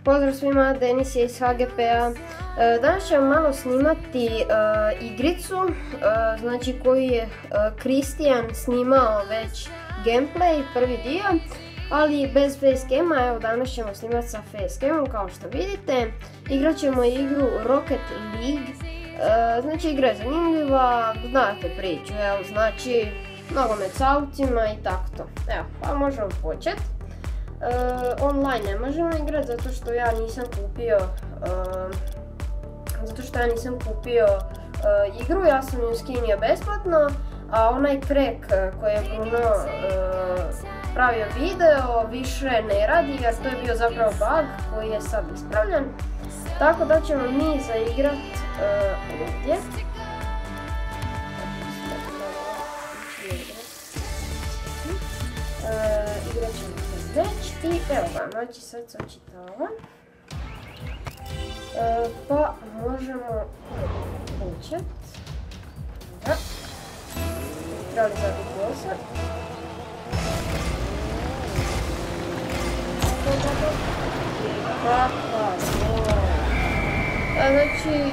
Pozdrav svima, Denis je iz HGP-a. Danas ćemo malo snimati igricu, znači koju je Kristijan snimao već gameplay, prvi dio, ali bez facecama. Evo, danas ćemo snimati sa facecamom kao što vidite. Igrat ćemo igru Rocket League, znači igra je zanimljiva, znate priču, evo, znači nogomet s autima i tako to. Evo, pa možemo početi. Online ne možemo igrati zato što ja nisam kupio igru, ja sam ju skinio besplatno, a onaj crack koji je Bruno pravio video više ne radi jer to je bio zapravo bug koji je sad ispravljen. Tako da ćemo mi zaigrat ovdje. Igrat ćemo se već i evo ga, znači sad se očitava. Pa možemo počet. Da. Trebali zabiti gosa. Znači,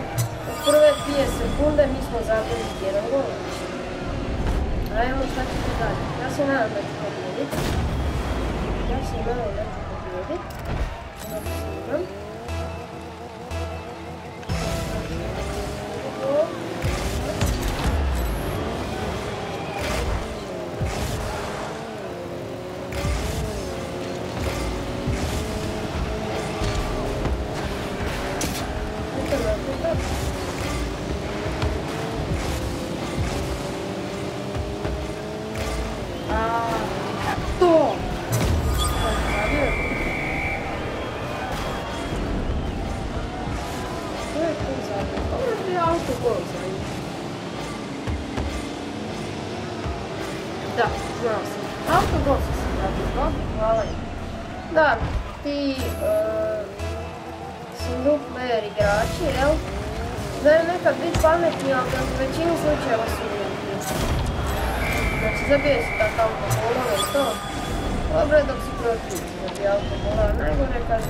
u prve 2 sekunde mi smo zabili jedan gol. Ajmo šta ćete dalje. Ja se nadam da ću pobjediti. Da, znao sam. Autogol sam zabio, hvala. Da, ti single player igrači, jel? Znaju nekad biti pametni, ali u većini slučajeva su uvijek. Znači, zabije se tako autogolove i to. Dobro je dok si protiv zabije autogolove. Najgore kad,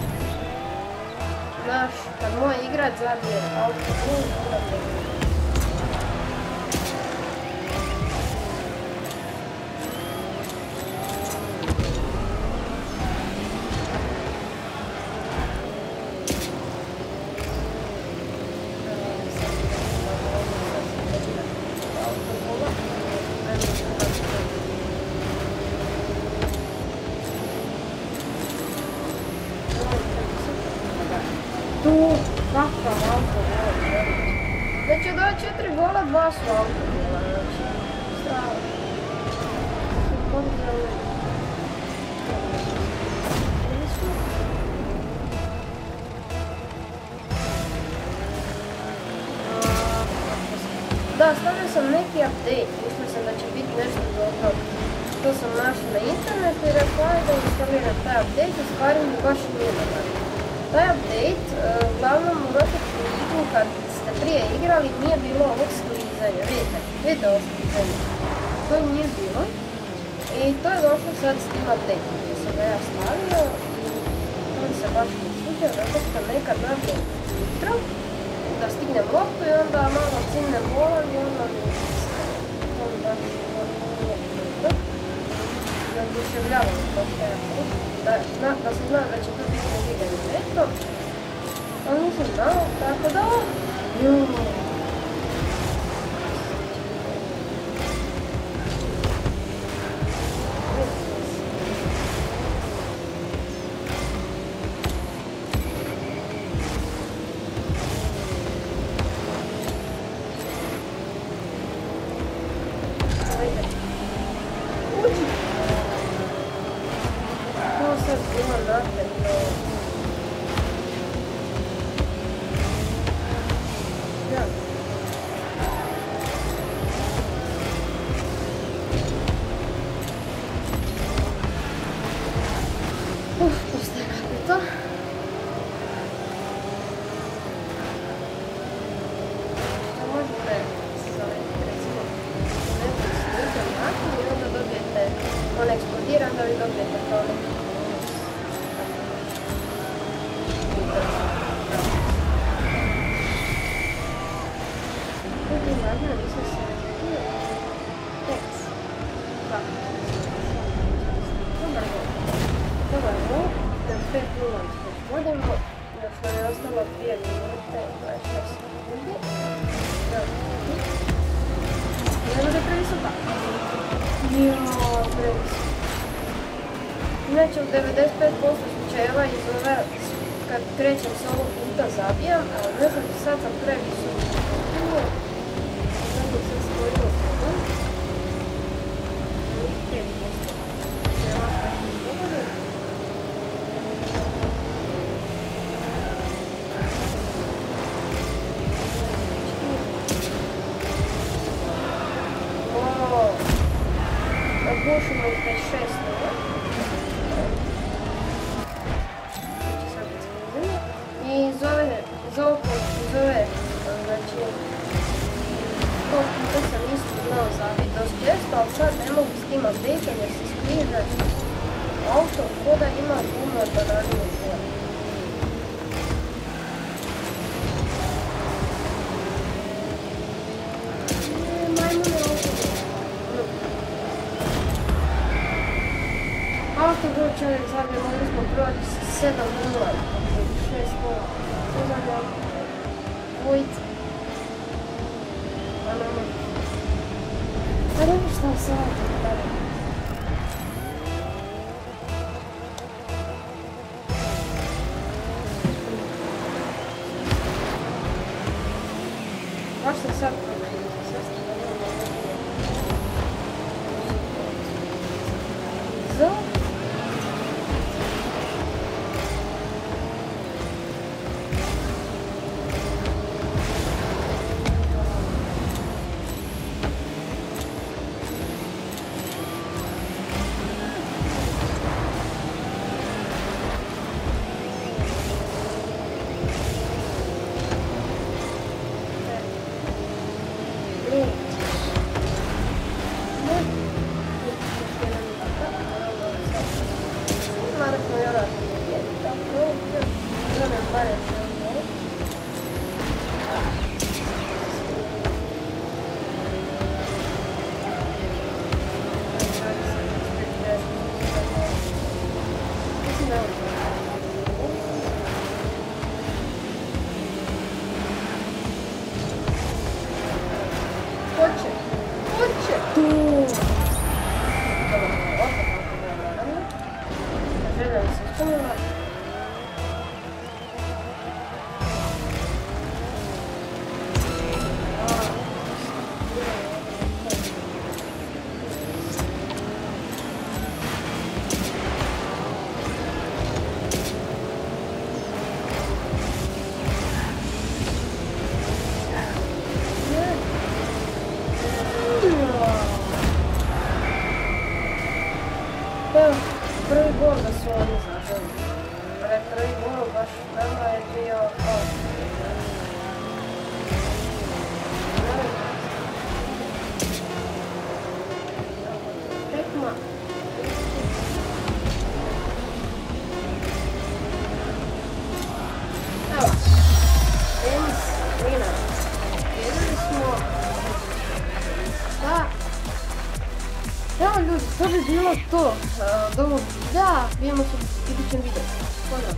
znaš, kad moj igrač zabije autogol, onda te... Tu, kakav autogol, znači od ova 4 gola 2 su autogola, znači, strava. Da, stavio sam neki update, mislio sam da će biti nešto dobro. To sam našao na internetu i rekao da instaliram taj update, u stvari mi baš nije dobar. Taj update, uglavnom u Rocket League kad ste prije igrali nije bilo ovog sklizanja, vidite ovo sklizanje. To nije bilo i to je došlo sad s tim update gdje sam ga ja stavio i to mi se baš ne sviđa zato što nekad nabijem jutro da stignem loptu i onda malo cimnem volan i onda mi to mi baš nije dobro. Zaduševljavam to što ja putim. Da sam znao da će to biti nediganje neto, ali nisam znao, tako da... Sad imam napredno. Ja. Postoje kako je to. Možete sa recimo i onda dobijete, on eksplodira, onda vi dobijete to neki znam, nisam se htio. Thanks. Dobar gol, na 5:0 vodimo, još nam je ostalo 2 minute i 26 sekundi. Ne bude previsoka. Jao, previsoka. Inače u 95% slučajeva iz ove, kad krećem s ovog puta zabijam, ali ne znam, sad sam previsoka. Sad mi se spojilo problem. Njih 5%. Treba kako izgovorim. Oglušimo ih već 6:0. I iz ove, znači, tog puta sam isto znao zabiti dosta često, ali sad ne mogu s tim updateom jer se skriže auto ko da ima puno bananinu boje. Majmune auto. Auto broj čovjek zabije, mogli smo proći 7:0. 6:0. Što zabijam? Dvojica. A ne može. A ne može šta se radi. Baš sam sad promenio. Za? Prvi gol da su oni zabili. Prvi gol baš nama je bio tekma. Evo, tenis, Lina. Jedili smo da. Evo ljudi, to bi bilo to od ovog videa, vidimo se u idućem videu. Pozdrav!